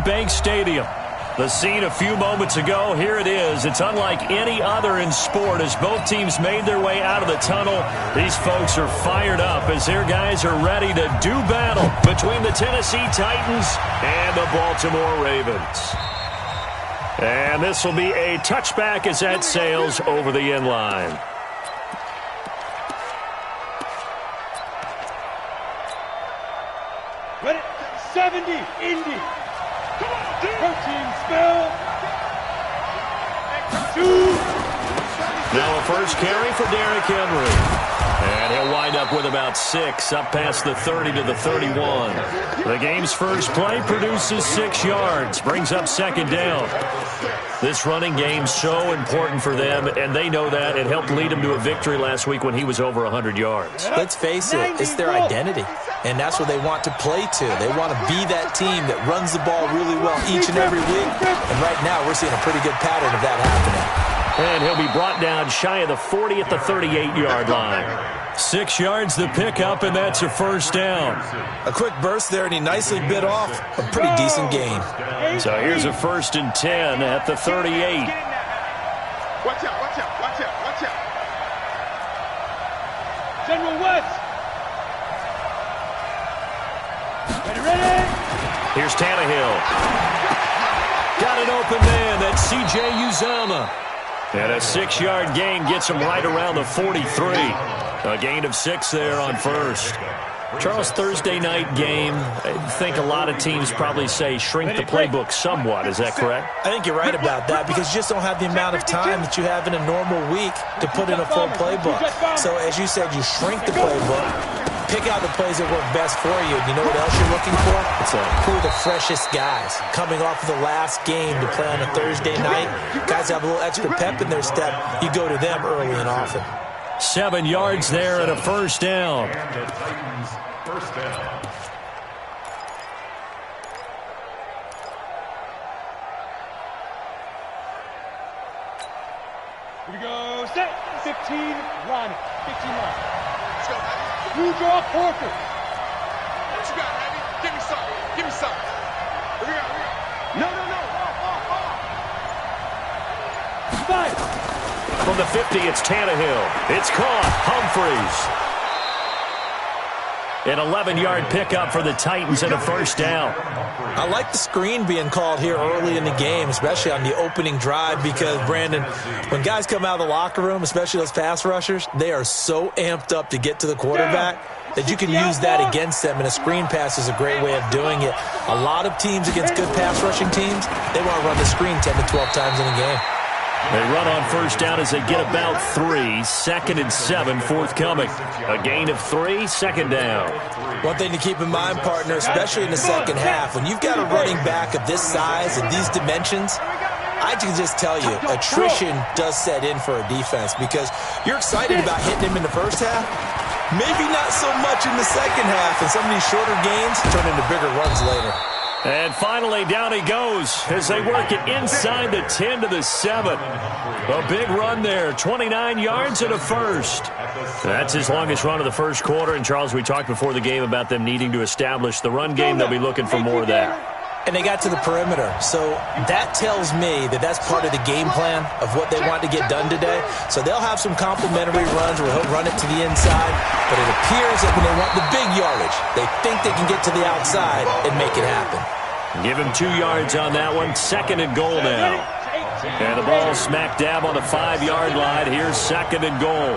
Bank Stadium. The scene a few moments ago, here it is. It's unlike any other in sport as both teams made their way out of the tunnel. These folks are fired up as their guys are ready to do battle between the Tennessee Titans and the Baltimore Ravens. And this will be a touchback as that sails over the end line. Ready? 70, Indy. Protein spill. 2. Now a first carry for Derrick Henry. And he'll wind up with about 6, up past the 30 to the 31. The game's first play produces 6 yards, brings up second down. This running game's so important for them, and they know that. It helped lead them to a victory last week when he was over 100 yards. Let's face it, it's their identity, and that's what they want to play to. They want to be that team that runs the ball really well each and every week, and right now we're seeing a pretty good pattern of that happening. And he'll be brought down shy of the 40 at the 38-yard line. 6 yards the pickup, and that's a first down. A quick burst there, and he nicely bit off a pretty decent gain. So here's a 1st and 10 at the 38. Watch out, watch out, watch out, watch out. General West. Ready? Here's Tannehill. Got an open man. That's C.J. Uzomah. And a 6-yard gain gets him right around the 43. A gain of 6 there on first. Charles, Thursday night game, I think a lot of teams probably say shrink the playbook somewhat. Is that correct? I think you're right about that because you just don't have the amount of time that you have in a normal week to put in a full playbook. So as you said, you shrink the playbook, pick out the plays that work best for you. You know what else you're looking for? Who are the freshest guys coming off of the last game to play on a Thursday night? Guys have a little extra pep in their step. You go to them early and often. 7 yards there and a first down. First down. Here we go. Set. 15 line. 15 line. Let's go, Heavy. Blue draw Porker. What you got, Heavy? Give me some. Give me some. Here we go. Here we go. No. Five. From the 50, it's Tannehill. It's caught. Humphreys. An 11-yard pickup for the Titans and a first down. I like the screen being called here early in the game, especially on the opening drive, because, Brandon, when guys come out of the locker room, especially those pass rushers, they are so amped up to get to the quarterback that you can use that against them, and a screen pass is a great way of doing it. A lot of teams against good pass rushing teams, they want to run the screen 10 to 12 times in a game. They run on first down as they get about 3. 2nd and 7 forthcoming. A gain of 3, second down. One thing to keep in mind, partner, especially in the second half, when you've got a running back of this size and these dimensions, I can just tell you, attrition does set in for a defense because you're excited about hitting him in the first half. Maybe not so much in the second half, and some of these shorter gains turn into bigger runs later. And finally, down he goes as they work it inside the 10 to the 7. A big run there, 29 yards and a first. That's his longest run of the first quarter. And, Charles, we talked before the game about them needing to establish the run game. They'll be looking for more of that. And they got to the perimeter. So that tells me that that's part of the game plan of what they want to get done today. So they'll have some complimentary runs where he'll run it to the inside. But it appears that when they want the big yardage, they think they can get to the outside and make it happen. Give him 2 yards on that one. 2nd and goal now. And the ball smack dab on the 5-yard line. Here's 2nd and goal.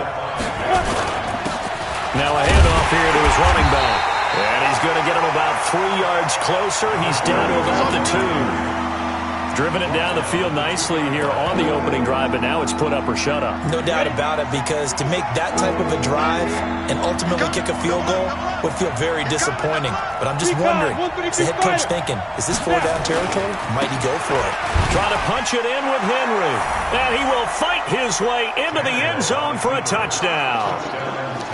Now a handoff here to his running back. And he's going to get him about 3 yards closer. He's down to about the 2. Driven it down the field nicely here on the opening drive, but now it's put up or shut up. No doubt about it, because to make that type of a drive and ultimately kick a field goal would feel very disappointing. But I'm just wondering, is the head coach thinking, is this 4-down territory? Might he go for it? Trying to punch it in with Henry. And he will fight his way into the end zone for a touchdown.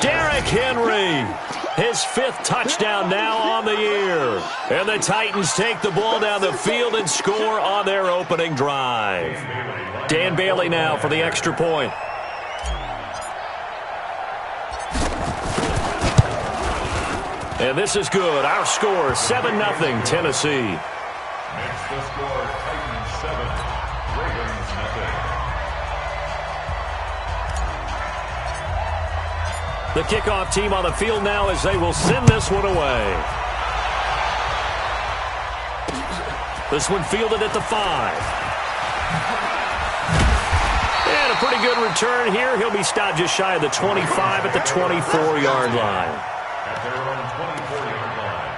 Derrick Henry. His 5th touchdown now on the year. And the Titans take the ball down the field and score on their opening drive. Dan Bailey now for the extra point. And this is good. Our score, 7-0 Tennessee. The score, Titans 7, Ravens nothing. The kickoff team on the field now as they will send this one away. This one fielded at the 5. And a pretty good return here. He'll be stopped just shy of the 25 at the 24-yard line. At their own 24-yard line.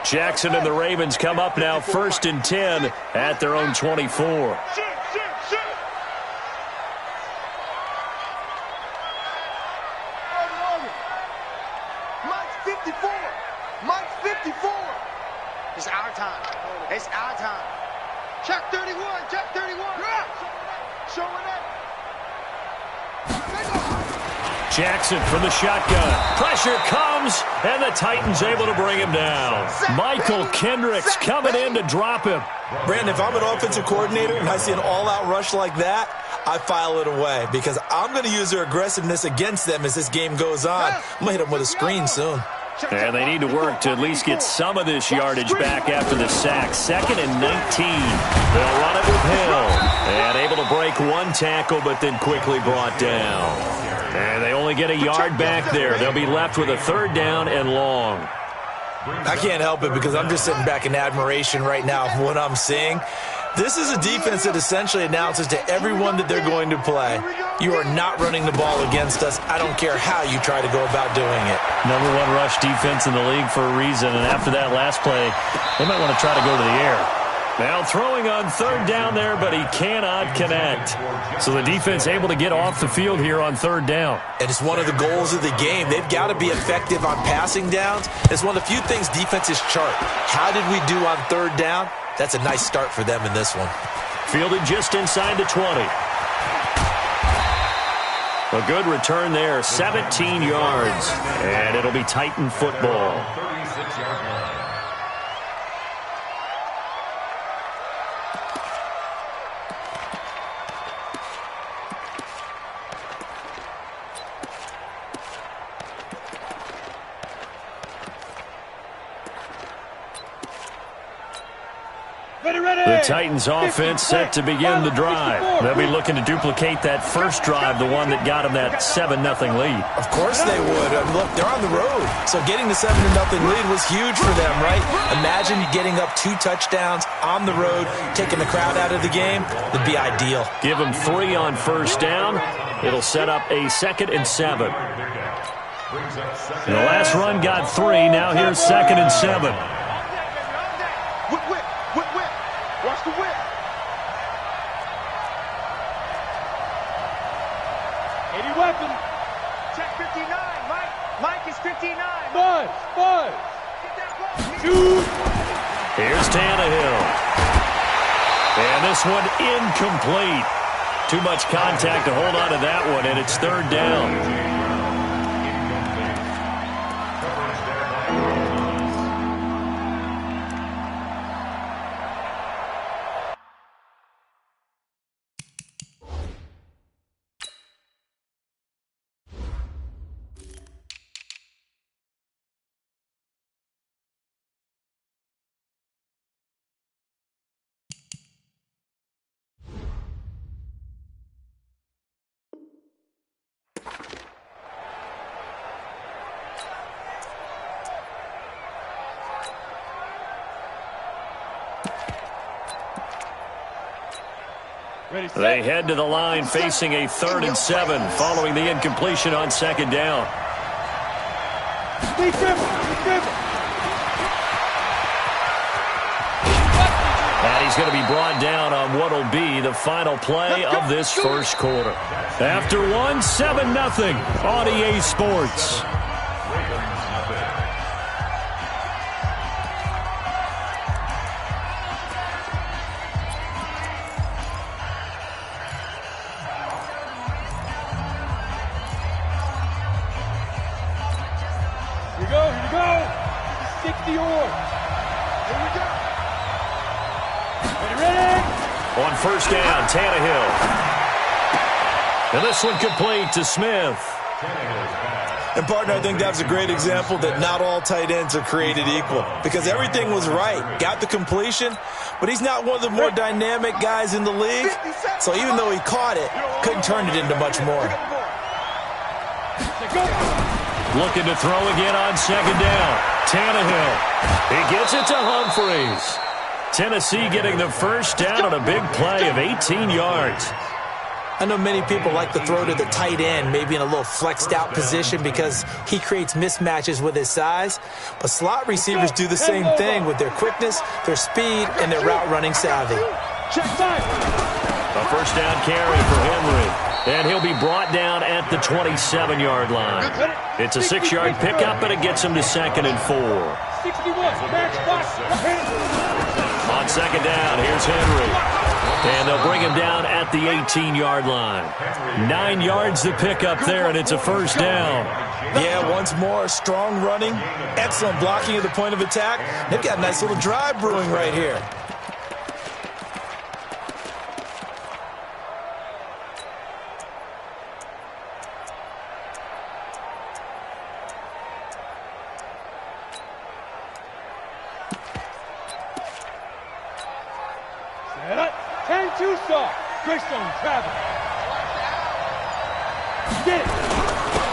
Jackson and the Ravens come up now 1st and 10 at their own 24. It's our time. It's our time. Check 31. Check 31. Showing up. Jackson from the shotgun. Pressure comes, and the Titans able to bring him down. Michael Kendricks coming in to drop him. Brandon, if I'm an offensive coordinator and I see an all-out rush like that, I file it away because I'm going to use their aggressiveness against them as this game goes on. I'm going to hit them with a screen soon. And they need to work to at least get some of this yardage back after the sack. 2nd and 19. They'll run it with Hill. And able to break one tackle, but then quickly brought down. And they only get a yard back there. They'll be left with a 3rd down and long. I can't help it because I'm just sitting back in admiration right now of what I'm seeing. This is a defense that essentially announces to everyone that they're going to play, you are not running the ball against us. I don't care how you try to go about doing it. #1 rush defense in the league for a reason, and after that last play, they might want to try to go to the air. Now throwing on 3rd down there, but he cannot connect. So the defense able to get off the field here on 3rd down. And it's one of the goals of the game. They've got to be effective on passing downs. It's one of the few things defenses chart. How did we do on 3rd down? That's a nice start for them in this one. Fielded just inside the 20. A good return there, 17 yards. And it'll be Titan football. 36-yard line. The Titans offense set to begin the drive. They'll be looking to duplicate that first drive, the one that got them that 7-0 lead. Of course they would. Look, they're on the road. So getting the 7-0 lead was huge for them, right? Imagine getting up 2 touchdowns on the road, taking the crowd out of the game. It'd be ideal. Give them 3 on 1st down. It'll set up a 2nd and 7. The last run got 3. Now here's 2nd and 7. Watch the whip. 80 weapon. Check 59. Mike is 59. Buzz. Shoot. Here's Tannehill. And this one incomplete. Too much contact to hold on to that one, and it's 3rd down. They head to the line facing a 3rd and 7 following the incompletion on 2nd down. And he's going to be brought down on what will be the final play of this first quarter. After one, 7-0 on EA Sports. Here we go. 60 yards. Here we go. Ready? On 1st down, Tannehill. And this one complete to Smith. Tannehill's pass And, partner, I think that was a great example that not all tight ends are created equal because everything was right. Got the completion, but he's not one of the more dynamic guys in the league. So even though he caught it, couldn't turn it into much more. Looking to throw again on second down. Tannehill. He gets it to Humphries. Tennessee getting the first down on a big play of 18 yards. I know many people like to throw to the tight end, maybe in a little flexed out position because he creates mismatches with his size. But slot receivers do the same thing with their quickness, their speed, and their route running savvy. A first down carry for Henry. And he'll be brought down at the 27-yard line. It's a 6-yard pickup, and it gets him to 2nd and 4. On second down, here's Henry. And they'll bring him down at the 18-yard line. 9 yards to pick up there, and it's a first down. Yeah, once more, strong running, excellent blocking at the point of attack. They've got a nice little drive brewing right here.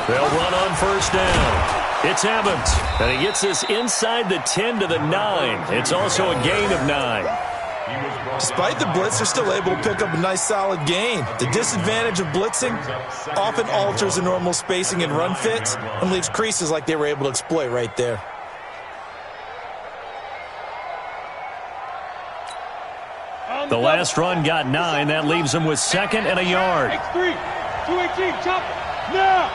They'll run on first down. It's Evans, and he gets this inside the 10 to the 9. It's also a gain of 9. Despite the blitz, they're still able to pick up a nice solid gain. The disadvantage of blitzing often alters the normal spacing and run fits and leaves creases like they were able to exploit right there. The last run got 9. That leaves him with 2nd and a yard. X3, 218, chop it, now!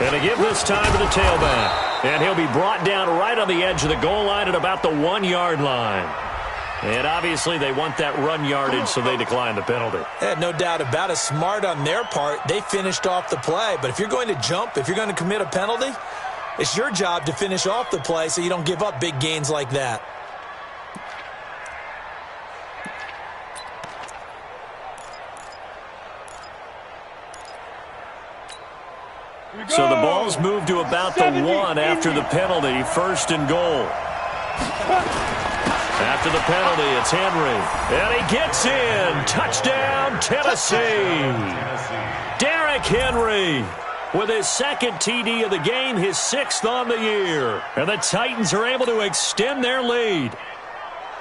And to give this time to the tailback. And he'll be brought down right on the edge of the goal line at about the 1-yard line. And obviously they want that run yardage, so they decline the penalty. Yeah, no doubt about it. Smart on their part. They finished off the play. But if you're going to jump, if you're going to commit a penalty, it's your job to finish off the play so you don't give up big gains like that. So the ball's moved to about the 1 after the penalty, 1st and goal. After the penalty, it's Henry. And he gets in. Touchdown, Tennessee. Derrick Henry with his 2nd TD of the game, his 6th on the year. And the Titans are able to extend their lead.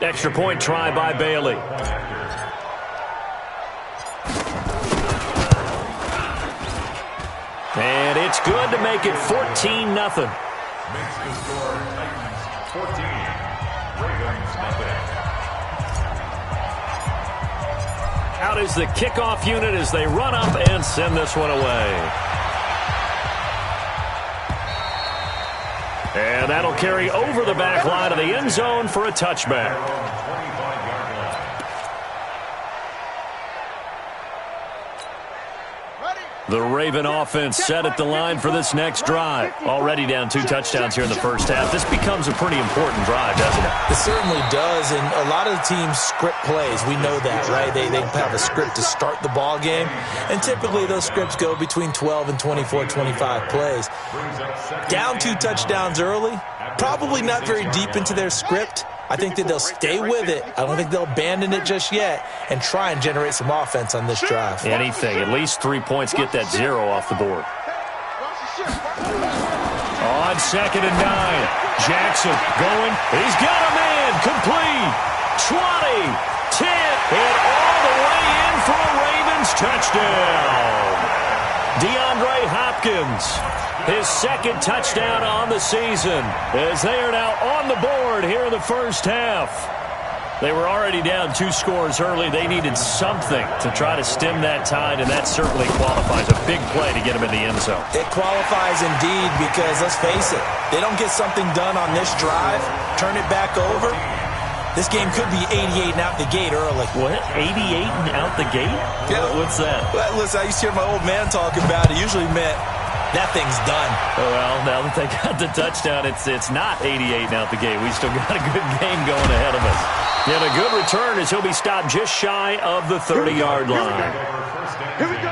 Extra point try by Bailey. And it's good to make it 14-0. Makes the score Titans 14, Ravens nothing. Out is the kickoff unit as they run up and send this one away. And that'll carry over the back line of the end zone for a touchback. The Raven offense set at the line for this next drive. Already down 2 touchdowns here in the first half. This becomes a pretty important drive, doesn't it? It certainly does, and a lot of the teams script plays. We know that, right? They have a script to start the ball game, and typically those scripts go between 12 and 24, 25 plays. Down 2 touchdowns early, probably not very deep into their script. I think that they'll stay with it. I don't think they'll abandon it just yet and try and generate some offense on this drive. Anything. At least 3 points. Get that 0 off the board. On 2nd and 9. Jackson going. He's got a man. Complete. 20. 10. And all the way in for a Ravens touchdown. DeAndre Hopkins. His 2nd touchdown on the season as they are now on the board here in the first half. They were already down 2 scores early. They needed something to try to stem that tide, and that certainly qualifies. A big play to get them in the end zone. It qualifies indeed because, let's face it, they don't get something done on this drive, turn it back over. This game could be 88 and out the gate early. What? 88 and out the gate? Yeah. What's that? Well, listen, I used to hear my old man talk about it. Usually meant that thing's done. Well, now that they got the touchdown, it's not 88 and out the gate. We still got a good game going ahead of us. And a good return as he'll be stopped just shy of the 30-yard line. Here we go.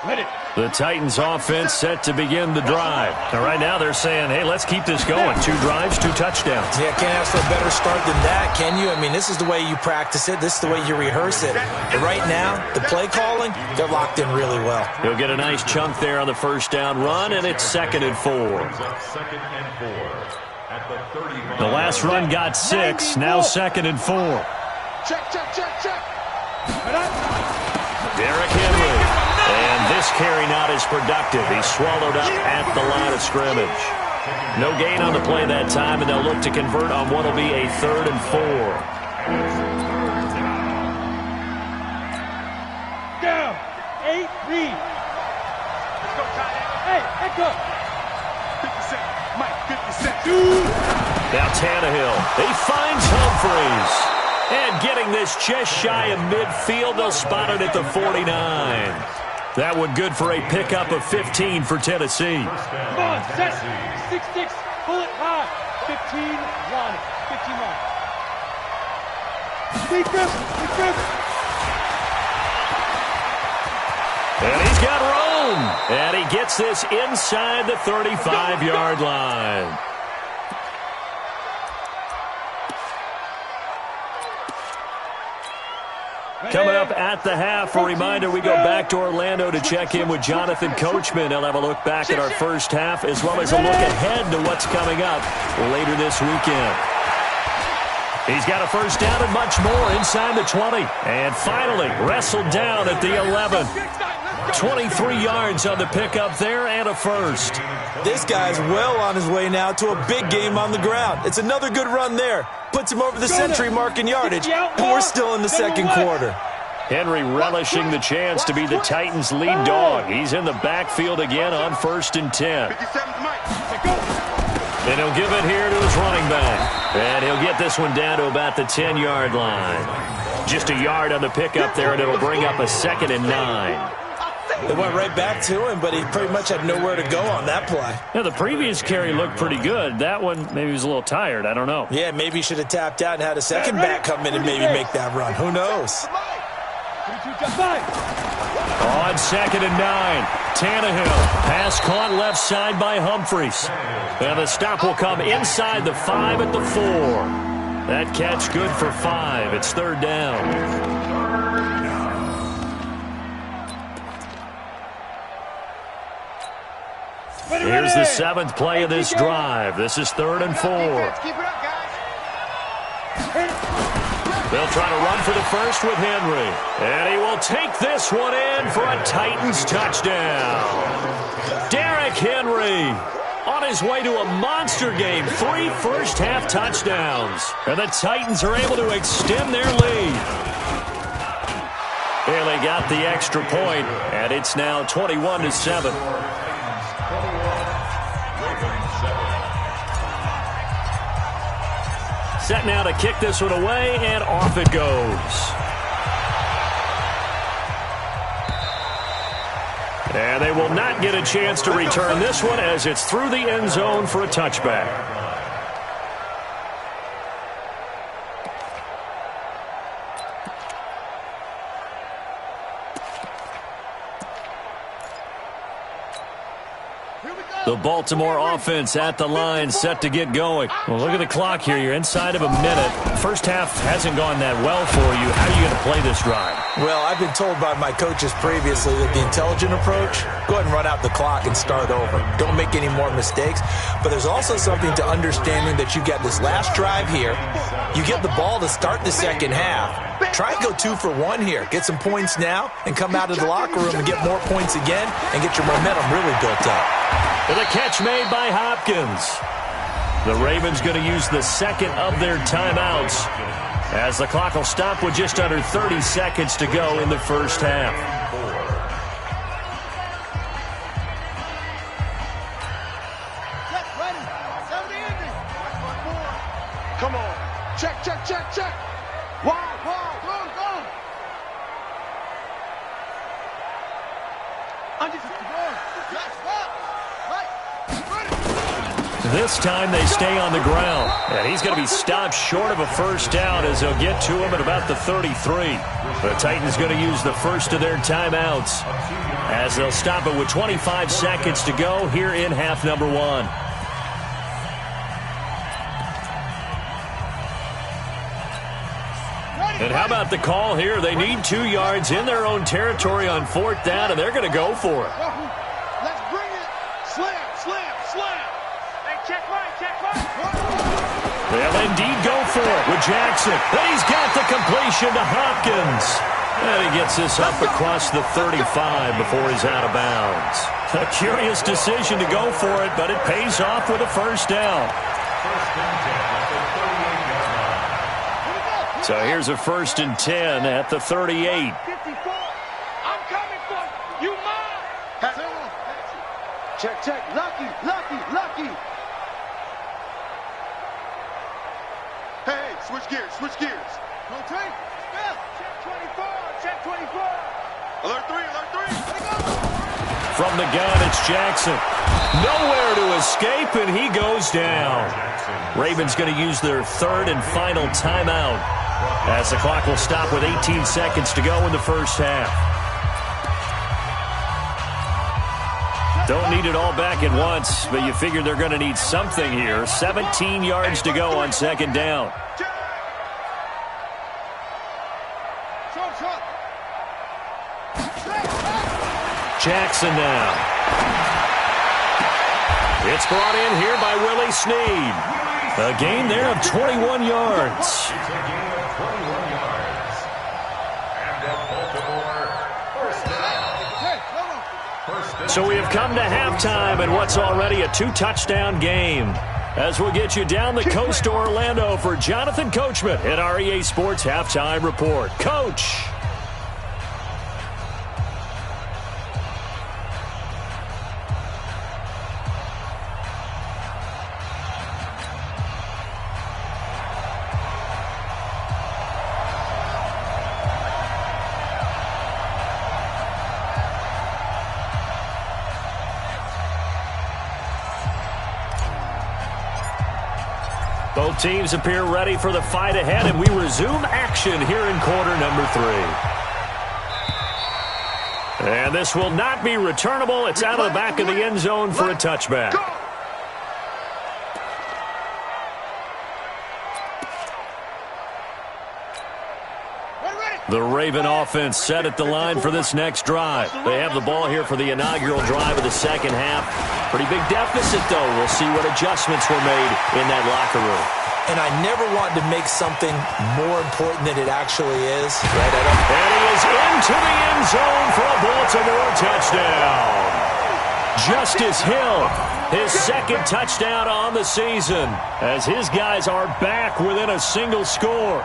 The Titans offense set to begin the drive. And right now they're saying, hey, let's keep this going. 2 drives, 2 touchdowns. Yeah, can't ask for a better start than that, can you? I mean, this is the way you practice it. This is the way you rehearse it. But right now, the play calling, they're locked in really well. He'll get a nice chunk there on the first down run, and it's 2nd and 4. The last run got 6, now 2nd and 4. Check. Derrick Henry. And this carry not as productive. He's swallowed up at the line of scrimmage. No gain on the play that time, and they'll look to convert on what will be a 3rd and 4. Down. 8-3. Let's go, Tyler. Hey, let's go. 50 Cent. Mike, 50 Cent. Now Tannehill. He finds Humphries. And getting this just shy of midfield, they'll spot it at the 49. That one good for a pickup of 15 for Tennessee. Come on, set. 6-6. Pull it high. 15-1. 15-1. Big grip. And he's got room. And he gets this inside the 35-yard line. Coming up at the half, a reminder, we go back to Orlando to check in with Jonathan Coachman. He'll have a look back at our first half as well as a look ahead to what's coming up later this weekend. He's got a first down and much more inside the 20. And finally, wrestled down at the 11. 23 yards on the pickup there and a first. This guy's well on his way now to a big game on the ground. It's another good run there. Puts him over the century mark in yardage, and we're still in the second quarter. Henry relishing the chance to be the Titans' lead dog. He's in the backfield again on 1st and 10. And he'll give it here to his running back. And he'll get this one down to about the 10-yard line. Just a yard on the pickup there, and it'll bring up a 2nd and 9. They went right back to him, but he pretty much had nowhere to go on that play. Yeah, the previous carry looked pretty good. That one, maybe he was a little tired. I don't know. Yeah, maybe he should have tapped out and had a second back come in and maybe make that run. Who knows? On 2nd and 9, Tannehill. Pass caught left side by Humphries. And the stop will come inside the 5 at the 4. That catch good for 5. It's 3rd down. Here's the 7th play of this drive. This is 3rd and 4. They'll try to run for the first with Henry. And he will take this one in for a Titans touchdown. Derrick Henry on his way to a monster game. 3 first-half touchdowns. And the Titans are able to extend their lead. Bailey got the extra point, and it's now 21-7. Set now to kick this one away, and off it goes. And they will not get a chance to return this one as it's through the end zone for a touchback. The Baltimore offense at the line, set to get going. Well, look at the clock here. You're inside of a minute. First half hasn't gone that well for you. How are you going to play this drive? Well, I've been told by my coaches previously that the intelligent approach, go ahead and run out the clock and start over. Don't make any more mistakes. But there's also something to understanding that you get this last drive here. You get the ball to start the second half. Try and go 2 for 1 here. Get some points now and come out of the locker room and get more points again and get your momentum really built up. With a catch made by Hopkins. The Ravens going to use the second of their timeouts as the clock will stop with just under 30 seconds to go in the first half. Come on. Check. Wide. Go. This time they stay on the ground. And he's going to be stopped short of a first down as they'll get to him at about the 33. The Titans going to use the first of their timeouts as they'll stop it with 25 seconds to go here in half number 1. And how about the call here? They need 2 yards in their own territory on 4th down, and they're going to go for it. Let's bring it. Slam, slam, slam. Hey, check right. They'll indeed go for it with Jackson. And he's got the completion to Hopkins. And he gets this up across the 35 before he's out of bounds. A curious decision to go for it, but it pays off with a first down. So here's a 1st and 10 at the 38. 54. I'm coming for you. Mine. Check. Lucky. Hey, switch gears. No time. Check 24. Alert 3. From the gun, it's Jackson. Nowhere to escape, and he goes down. Ravens going to use their 3rd and final timeout as the clock will stop with 18 seconds to go in the first half. Don't need it all back at once, but you figure they're going to need something here. 17 yards to go on 2nd down. Jackson now. It's brought in here by Willie Snead. A gain there of 21 yards. So we have come to halftime in what's already a 2-touchdown game. As we'll get you down the coast to Orlando for Jonathan Coachman at our EA Sports Halftime Report. Coach. Both teams appear ready for the fight ahead, and we resume action here in quarter number 3. And this will not be returnable. It's out of the back of the end zone for a touchback. The Raven offense set at the line for this next drive. They have the ball here for the inaugural drive of the second half. Pretty big deficit, though. We'll see what adjustments were made in that locker room. And I never want to make something more important than it actually is. Right, Adam? And he is into the end zone for a Baltimore touchdown. Justice Hill, his 2nd touchdown on the season, as his guys are back within a single score.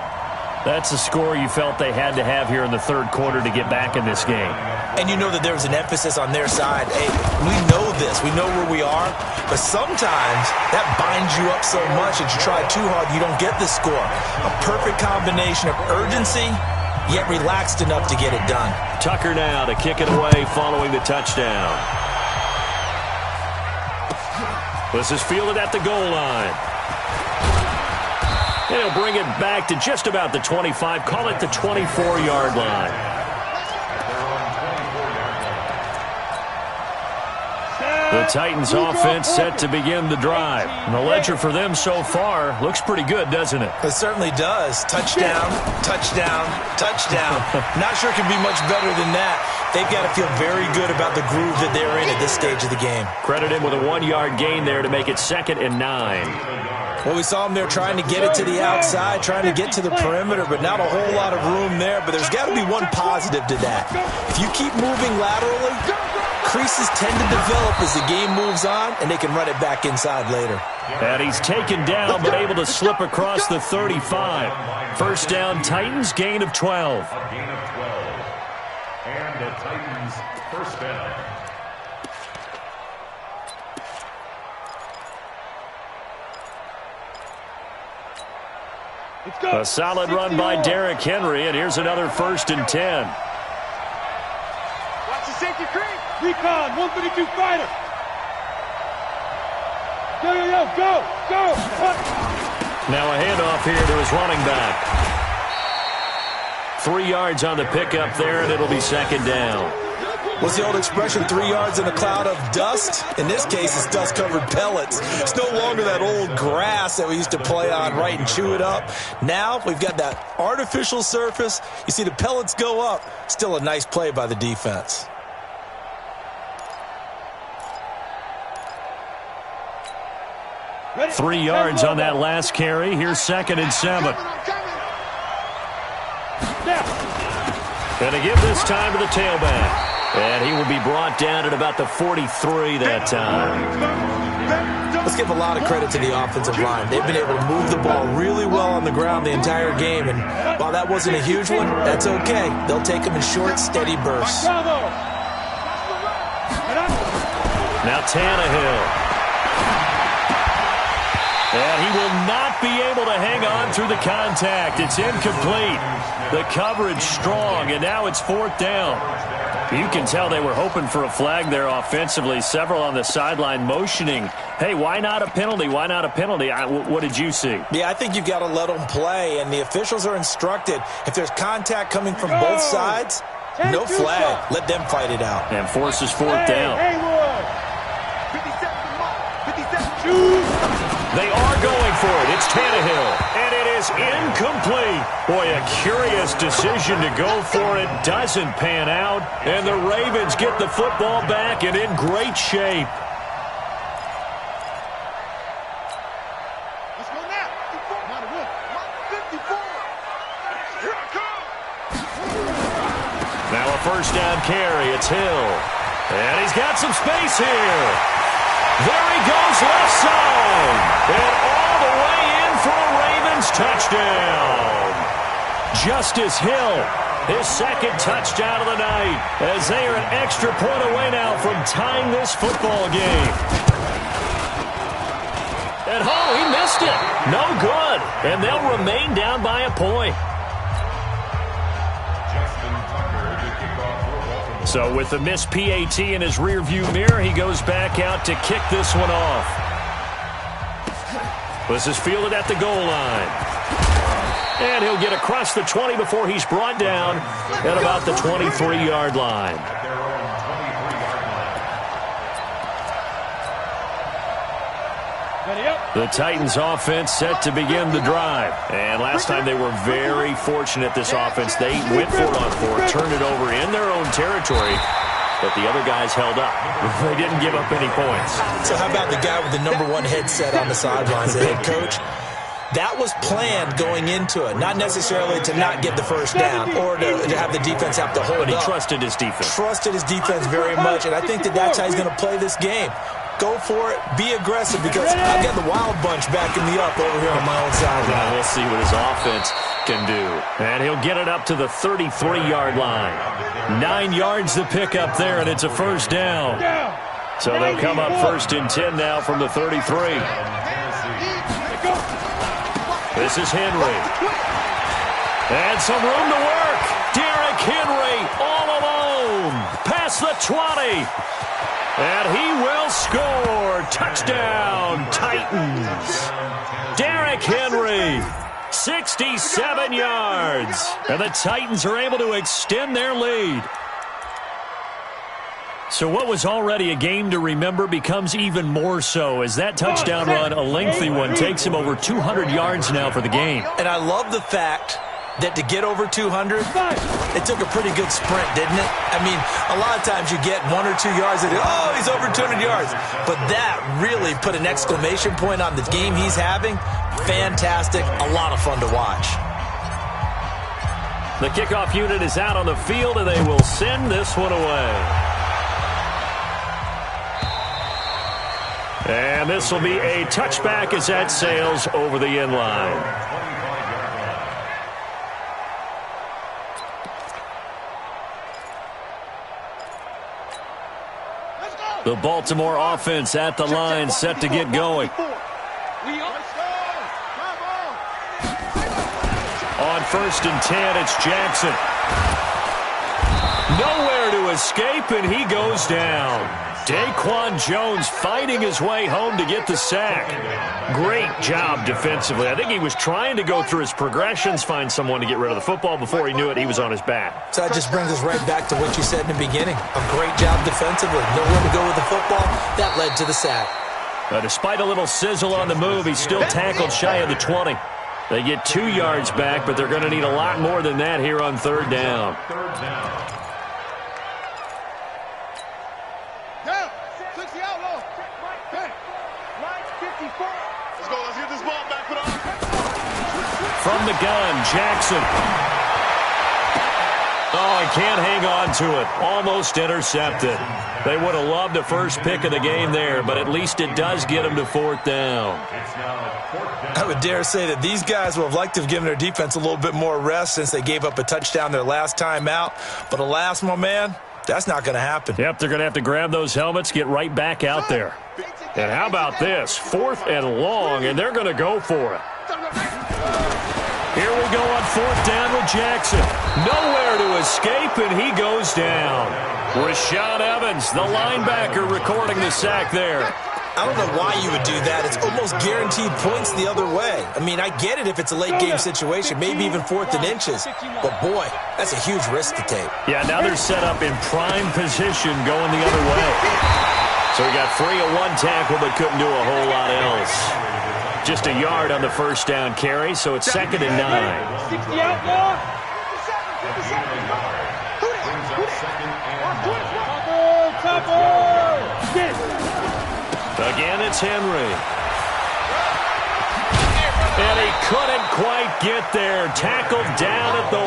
That's a score you felt they had to have here in the 3rd quarter to get back in this game. And you know that there was an emphasis on their side. Hey, we know this. We know where we are. But sometimes that binds you up so much that you try too hard, you don't get the score. A perfect combination of urgency, yet relaxed enough to get it done. Tucker now to kick it away following the touchdown. This is fielded at the goal line. He'll bring it back to just about the 25. Call it the 24-yard line. The Titans offense set to begin the drive. And the ledger for them so far looks pretty good, doesn't it? It certainly does. Touchdown, touchdown, touchdown. Not sure it can be much better than that. They've got to feel very good about the groove that they're in at this stage of the game. Credit him with a 1-yard gain there to make it 2nd and 9. Well, we saw him there trying to get it to the outside, trying to get to the perimeter, but not a whole lot of room there. But there's got to be one positive to that. If you keep moving laterally, creases tend to develop as the game moves on, and they can run it back inside later. And he's taken down, but able to slip across the 35. First down, Titans, gain of 12. A gain of 12. And the Titans first down. A solid run by Derrick Henry, and here's another 1st and 10. Watch the safety creep. Recon, 132 fighter. Go! Now a handoff here to his running back. 3 yards on the pickup there, and it'll be second down. What's the old expression, 3 yards in a cloud of dust? In this case, it's dust-covered pellets. It's no longer that old grass that we used to play on, right, and chew it up. Now we've got that artificial surface. You see the pellets go up. Still a nice play by the defense. Ready? 3 yards on that last carry. Here's 2nd and 7. And to give this time to the tailback. And he will be brought down at about the 43 that time. Let's give a lot of credit to the offensive line. They've been able to move the ball really well on the ground the entire game. And while that wasn't a huge one, that's okay. They'll take them in short, steady bursts. Now Tannehill. And he will not be able to hang on through the contact. It's incomplete. The coverage strong, and now it's 4th down. You can tell they were hoping for a flag there offensively. Several on the sideline motioning, hey, why not a penalty? Why not a penalty? What did you see? Yeah, I think you've got to let them play, and the officials are instructed. If there's contact coming from both sides, no flag. Let them fight it out. And forces 4th down. They are going for it. It's Tannehill. And it is incomplete. Boy, a curious decision to go for it. Doesn't pan out. And the Ravens get the football back and in great shape. Let's go now. 54. Here I come. Now a 1st down carry. It's Hill. And he's got some space here. There he goes, left side. And all the way in for a Ravens touchdown. Justice Hill, his 2nd touchdown of the night, as they are an extra point away now from tying this football game. And he missed it. No good. And they'll remain down by a point. So with the missed PAT in his rearview mirror, he goes back out to kick this one off. This is fielded at the goal line. And he'll get across the 20 before he's brought down at about the 23-yard line. The Titans offense set to begin the drive. And last time they were very fortunate, this offense. They went for it on 4, turned it over in their own territory, but the other guys held up. They didn't give up any points. So how about the guy with the #1 headset on the sidelines, the head coach? That was planned going into it, not necessarily to not get the 1st down or to have the defense have to hold up. But he trusted his defense. Trusted his defense very much, and I think that's how he's going to play this game. Go for it. Be aggressive, because I've got the wild bunch backing me up over here on my own sideline. We'll see what his offense can do. And he'll get it up to the 33-yard line. 9 yards to pick up there, and it's a 1st down. So they'll come up 1st and 10 now from the 33. This is Henry. And some room to work. Derrick Henry all alone. Past the 20. And he will score. Touchdown, Titans. Derrick Henry, 67 yards. And the Titans are able to extend their lead. So what was already a game to remember becomes even more so, as that touchdown run, a lengthy one, takes him over 200 yards now for the game. And I love the fact that to get over 200, it took a pretty good sprint, didn't it? I mean, a lot of times you get 1 or 2 yards and, oh, he's over 200 yards. But that really put an exclamation point on the game he's having. Fantastic. A lot of fun to watch. The kickoff unit is out on the field, and they will send this one away. And this will be a touchback as that sails over the end line. The Baltimore offense at the line, set to get going. On 1st and 10, it's Jackson. Nowhere to escape, and he goes down. Daquan Jones fighting his way home to get the sack. Great job defensively. I think he was trying to go through his progressions, find someone to get rid of the football. Before he knew it, he was on his back. So that just brings us right back to what you said in the beginning. A great job defensively. Nowhere to go with the football. That led to the sack. Despite a little sizzle on the move, he's still tackled shy of the 20. They get 2 yards back, but they're going to need a lot more than that here on third down. From the gun, Jackson. Oh, he can't hang on to it. Almost intercepted. They would have loved the first pick of the game there, but at least it does get them to fourth down. I would dare say that these guys would have liked to have given their defense a little bit more rest since they gave up a touchdown their last time out. But alas, my man, that's not going to happen. Yep, they're going to have to grab those helmets, get right back out there. And how about this? 4th and long, and they're going to go for it. Here we go on 4th down with Jackson. Nowhere to escape, and he goes down. Rashaan Evans, the linebacker, recording the sack there. I don't know why you would do that. It's almost guaranteed points the other way. I mean, I get it if it's a late-game situation, maybe even 4th and inches. But, boy, that's a huge risk to take. Yeah, now they're set up in prime position going the other way. So he got free of one tackle but couldn't do a whole lot else. Just a yard on the first down carry, so it's 2nd and 9. 60 out more. Again, it's Henry. And he couldn't quite get there. Tackled down at the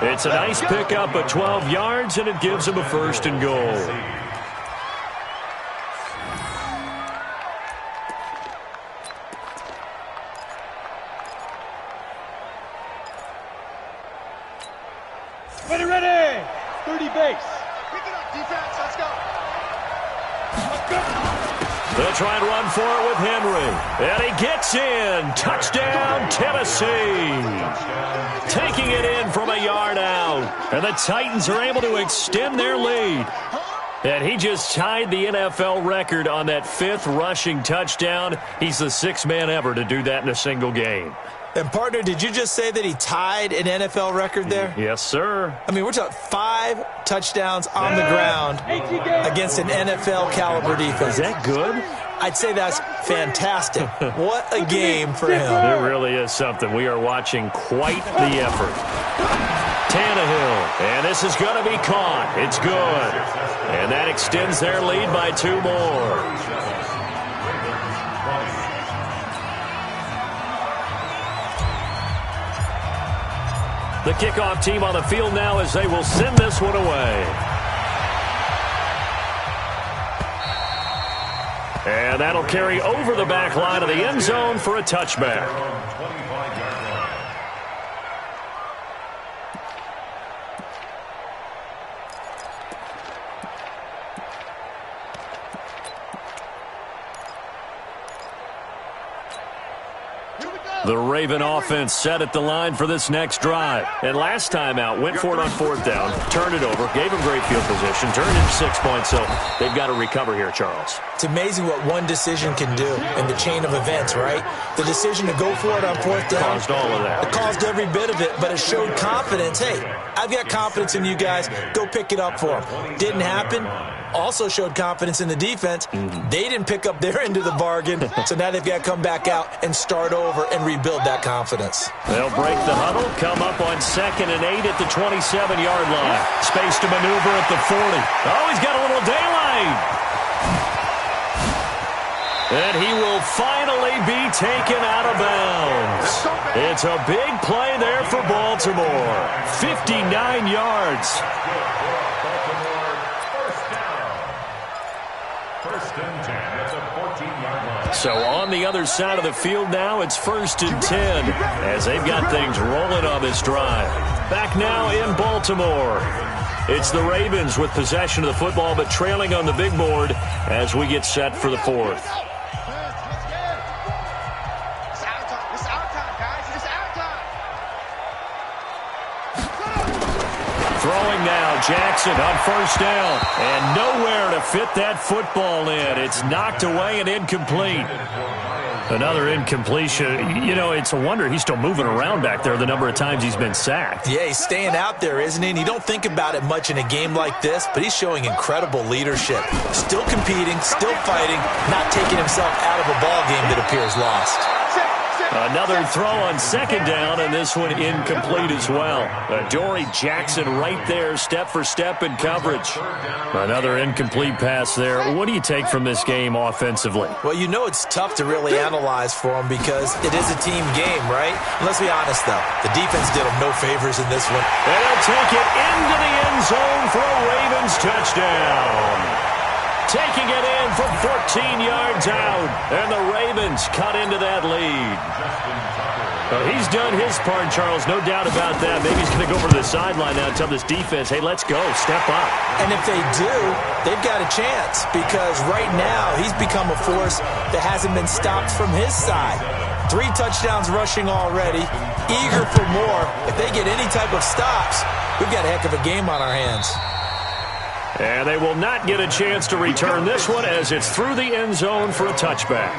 1. It's a nice pickup of 12 yards, and it gives him a 1st and goal. Ready. 30 base. Pick it up, defense. Let's go. They'll try and run for it with Henry. And he gets in. Touchdown, Tennessee. Taking it in from a yard out. And the Titans are able to extend their lead. And he just tied the NFL record on that 5th rushing touchdown. He's the 6th man ever to do that in a single game. And, partner, did you just say that he tied an NFL record there? Yes, sir. I mean, we're talking 5 touchdowns on the ground against an NFL-caliber defense. Is that good? I'd say that's fantastic. What a game for him. It really is something. We are watching quite the effort. Tannehill, and this is going to be caught. It's good. And that extends their lead by 2 more. The kickoff team on the field now as they will send this one away. And that'll carry over the back line of the end zone for a touchback. The Raven offense set at the line for this next drive. And last time out, went for it on 4th down, turned it over, gave them great field position, turned into 6 points. So they've got to recover here, Charles. It's amazing what one decision can do in the chain of events, right? The decision to go for it on 4th down. Caused all of that. It caused every bit of it, but it showed confidence. Hey, I've got confidence in you guys. Go pick it up for them. Didn't happen. Also showed confidence in the defense. They didn't pick up their end of the bargain, so now they've got to come back out and start over and rebuild that confidence. They'll break the huddle, come up on 2nd and 8 at the 27-yard line. Space to maneuver at the 40. Oh, he's got a little daylight. And he will finally be taken out of bounds. It's a big play there for Baltimore. 59 yards. So on the other side of the field now, it's 1st and 10 as they've got things rolling on this drive. Back now in Baltimore. It's the Ravens with possession of the football, but trailing on the big board as we get set for the 4th. throwing now. Jackson on first down. And nowhere to fit that football in. It's knocked away and incomplete. Another incompletion. You know, it's a wonder he's still moving around back there the number of times he's been sacked. Yeah, he's staying out there, isn't he? And you don't think about it much in a game like this, but he's showing incredible leadership. Still competing, still fighting, not taking himself out of a ball game that appears lost. Another throw on second down, and this one incomplete as well. Dory Jackson right there, step for step in coverage. Another incomplete pass there. What do you take from this game offensively? Well, you know it's tough to really analyze for him because it is a team game, right? And let's be honest, though. The defense did him no favors in this one. And they'll take it into the end zone for a Ravens touchdown. Taking it in from 14 yards out. And the Ravens cut into that lead. He's done his part, Charles, no doubt about that. Maybe he's going to go over to the sideline now and tell this defense, hey, let's go, step up. And if they do, they've got a chance because right now he's become a force that hasn't been stopped from his side. 3 touchdowns rushing already, eager for more. If they get any type of stops, we've got a heck of a game on our hands. And they will not get a chance to return this one as it's through the end zone for a touchback.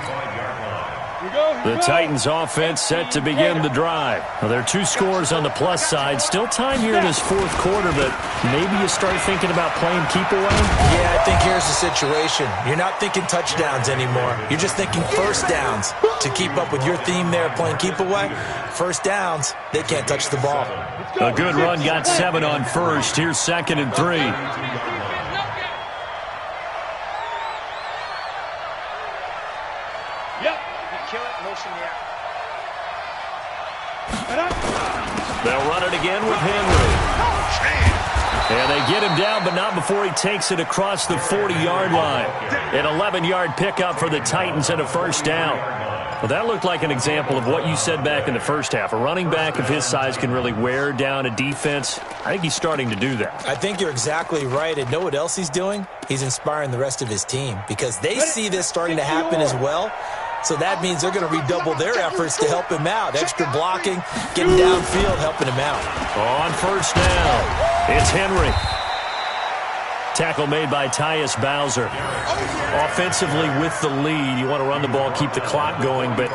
The Titans offense set to begin the drive. Well, there are 2 scores on the plus side. Still time here in this fourth quarter, but maybe you start thinking about playing keep away? Yeah, I think here's the situation. You're not thinking touchdowns anymore. You're just thinking first downs. To keep up with your theme there, playing keep away, first downs, they can't touch the ball. A good run, got 7 on first. Here's 2nd and 3. They'll run it again with Henry. And they get him down, but not before he takes it across the 40-yard line. An 11-yard pickup for the Titans and a first down. Well, that looked like an example of what you said back in the first half. A running back of his size can really wear down a defense. I think he's starting to do that. I think you're exactly right. And know what else he's doing? He's inspiring the rest of his team because they see this starting to happen as well. So that means they're going to redouble their efforts to help him out. Extra blocking, getting downfield, helping him out. On first down, it's Henry. Tackle made by Tyus Bowser. Offensively with the lead, you want to run the ball, keep the clock going, but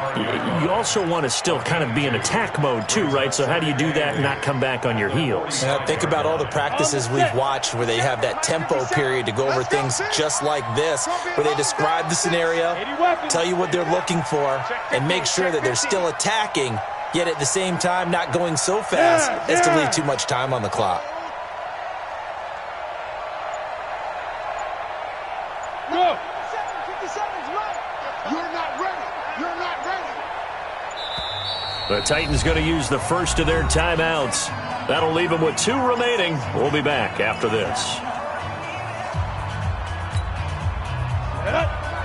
you also want to still kind of be in attack mode too, right? So how do you do that and not come back on your heels? Think about all the practices we've watched where they have that tempo period to go over things just like this, where they describe the scenario, tell you what they're looking for, and make sure that they're still attacking, yet at the same time not going so fast as to leave too much time on the clock. The Titans going to use the first of their timeouts. That'll leave them with 2 remaining. We'll be back after this.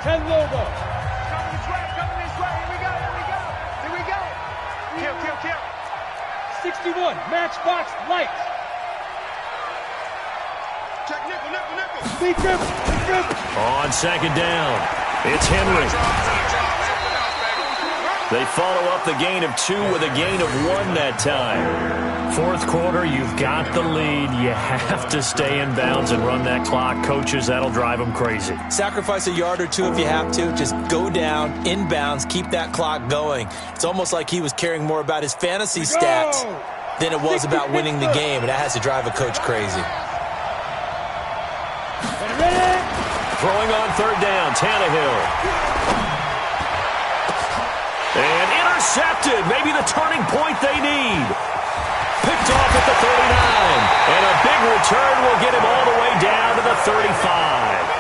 10 logo. Coming this way. Here we go. Kill. 61, matchbox light. Check nickel. Big grip. On second down, it's Henry. They follow up the gain of 2 with a gain of 1 that time. Fourth quarter, you've got the lead. You have to stay in bounds and run that clock. Coaches, that'll drive them crazy. Sacrifice a yard or 2 if you have to. Just go down, inbounds, keep that clock going. It's almost like he was caring more about his fantasy stats than it was about winning the game, and that has to drive a coach crazy. Throwing on third down, Tannehill. And intercepted. Maybe the turning point they need. Picked off at the 39. And a big return will get him all the way down to the 35.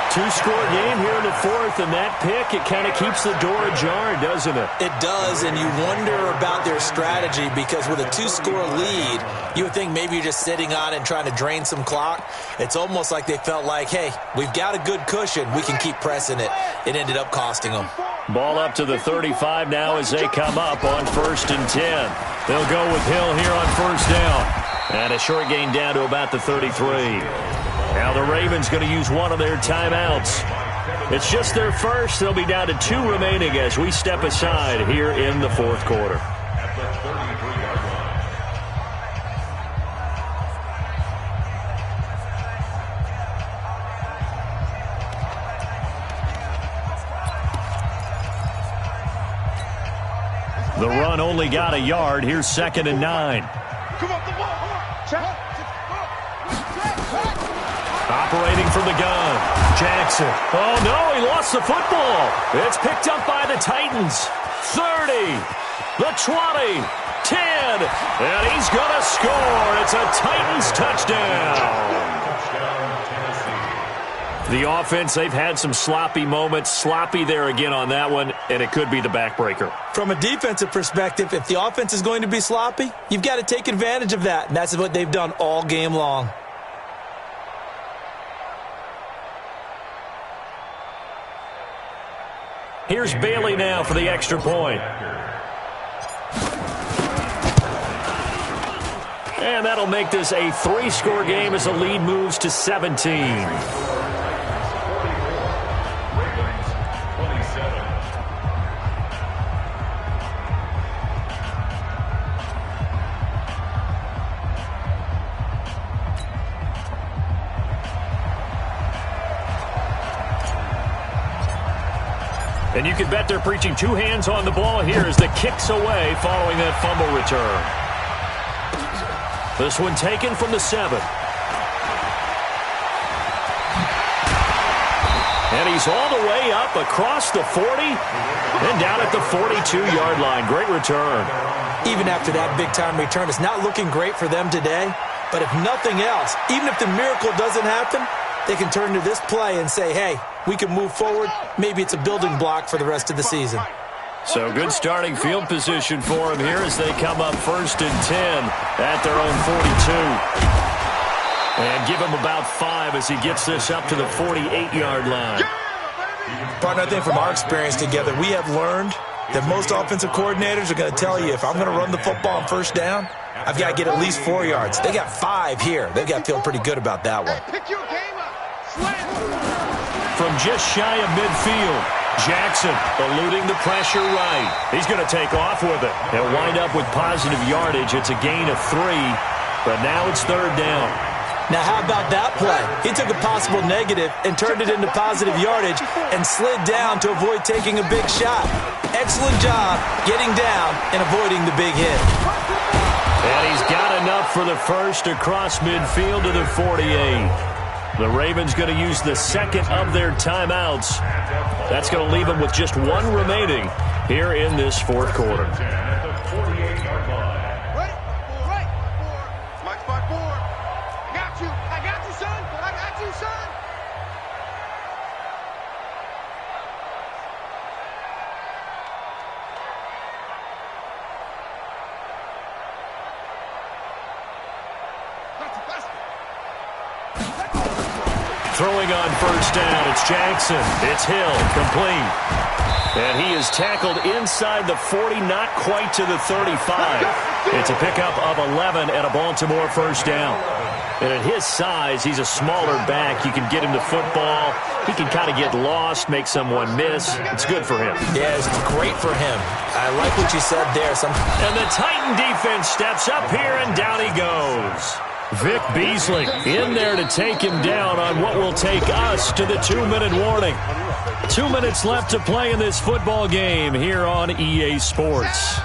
2-score game here in the fourth, and that pick, it kind of keeps the door ajar, doesn't it? It does, and you wonder about their strategy because with a 2-score lead, you would think maybe you're just sitting on it and trying to drain some clock. It's almost like they felt like, hey, we've got a good cushion. We can keep pressing it. It ended up costing them. Ball up to the 35 now as they come up on 1st and 10. They'll go with Hill here on first down. And a short gain down to about the 33. Now the Ravens going to use 1 of their timeouts. It's just their first. They'll be down to 2 remaining as we step aside here in the fourth quarter. The run only got a yard. Here's 2nd and 9. Come on, come on. Check. Operating from the gun. Jackson. Oh, no, he lost the football. It's picked up by the Titans. 30, the 20, 10, and he's going to score. It's a Titans touchdown. The offense, they've had some sloppy moments. Sloppy there again on that one, and it could be the backbreaker. From a defensive perspective, if the offense is going to be sloppy, you've got to take advantage of that, and that's what they've done all game long. Here's Bailey now for the extra point. And that'll make this a 3-score game as the lead moves to 17. And you can bet they're preaching 2 hands on the ball here as the kick's away following that fumble return. This one taken from the 7. And he's all the way up across the 40 and down at the 42-yard line. Great return. Even after that big-time return, it's not looking great for them today. But if nothing else, even if the miracle doesn't happen, they can turn to this play and say, hey, we can move forward. Maybe it's a building block for the rest of the season. So good starting field position for him here as they come up 1st and 10 at their own 42. And give him about 5 as he gets this up to the 48-yard line. Partner, I think from our experience together, we have learned that most offensive coordinators are going to tell you, if I'm going to run the football on 1st down, I've got to get at least 4 yards. They got 5 here. They've got to feel pretty good about that one. Pick your game up. Slam. From just shy of midfield, Jackson eluding the pressure right. He's going to take off with it. He'll wind up with positive yardage. It's a gain of 3, but now it's 3rd down. Now, how about that play? He took a possible negative and turned it into positive yardage and slid down to avoid taking a big shot. Excellent job getting down and avoiding the big hit. And he's got enough for the first across midfield to the 48. The Ravens going to use the 2nd of their timeouts. That's going to leave them with just 1 remaining here in this 4th quarter. Throwing on 1st down, it's Jackson. It's Hill, complete. And he is tackled inside the 40, not quite to the 35. It's a pickup of 11 and a Baltimore 1st down. And at his size, he's a smaller back. You can get him the football. He can kind of get lost, make someone miss. It's good for him. Yeah, it's great for him. I like what you said there. And the Titan defense steps up here, and down he goes. Vic Beasley in there to take him down on what will take us to the 2-minute warning. 2 minutes left to play in this football game here on EA Sports.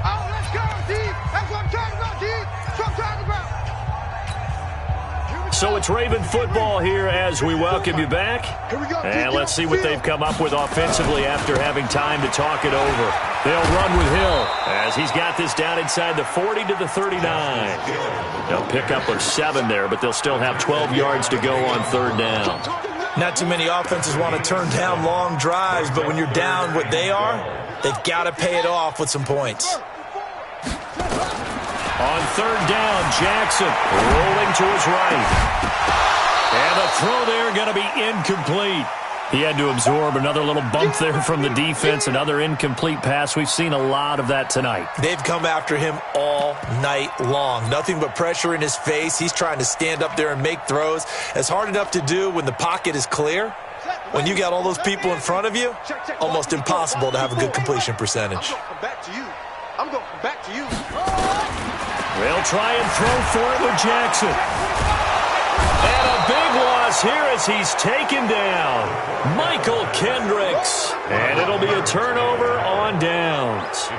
Oh, let's go, D. That's what I'm talking about, D. That's what I'm talking about. So it's Raven football here as we welcome you back. And let's see what they've come up with offensively after having time to talk it over. They'll run with Hill as he's got this down inside the 40 to the 39. They'll pick up of 7 there, but they'll still have 12 yards to go on 3rd down. Not too many offenses want to turn down long drives, but when you're down what they are, they've got to pay it off with some points. On 3rd down, Jackson rolling to his right. And the throw there going to be incomplete. He had to absorb another little bump there from the defense, another incomplete pass. We've seen a lot of that tonight. They've come after him all night long. Nothing but pressure in his face. He's trying to stand up there and make throws. It's hard enough to do when the pocket is clear. When you got all those people in front of you, almost impossible to have a good completion percentage. I'm going back to you. They'll try and throw for it with Jackson. And a big loss falls here as he's taken down. Michael Kendricks. And it'll be a turnover on downs.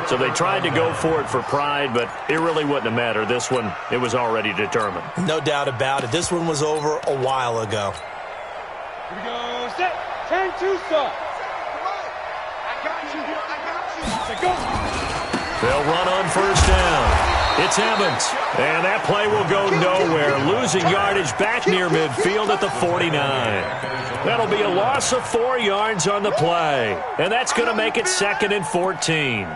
So they tried to go for it for pride, but it really wouldn't have mattered. This one, it was already determined. No doubt about it. This one was over a while ago. Here we go. Set. 10-2, sir. I got you. Set, go. They'll run on first down. It's Evans, and that play will go nowhere, losing yardage back near midfield at the 49. That'll be a loss of 4 yards on the play, and that's going to make it 2nd and 14.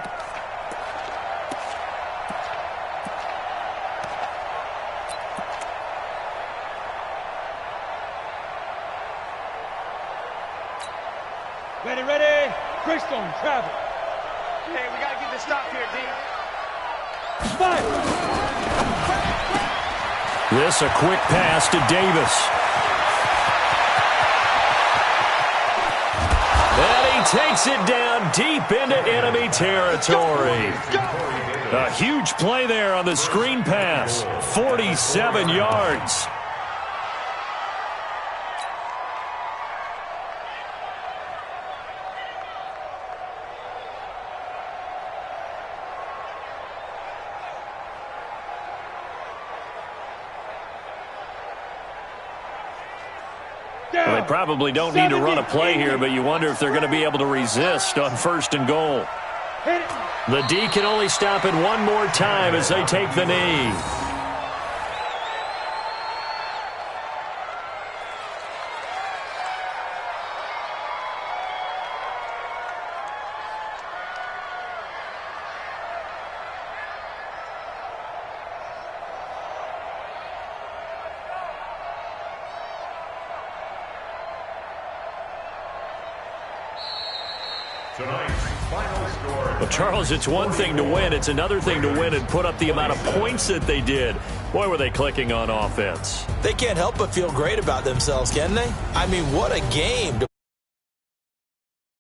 Ready. Greystone, travel. Hey, we got to get the stop here, D. This a quick pass to Davis. And he takes it down deep into enemy territory. A huge play there on the screen pass. 47 yards. Well, they probably don't need to run a play here, but you wonder if they're going to be able to resist on 1st and goal. The D can only stop it one more time as they take the knee. Tonight's final score. Well, Charles, it's one thing to win. It's another thing to win and put up the amount of points that they did. Boy, were they clicking on offense. They can't help but feel great about themselves, can they? I mean, what a game.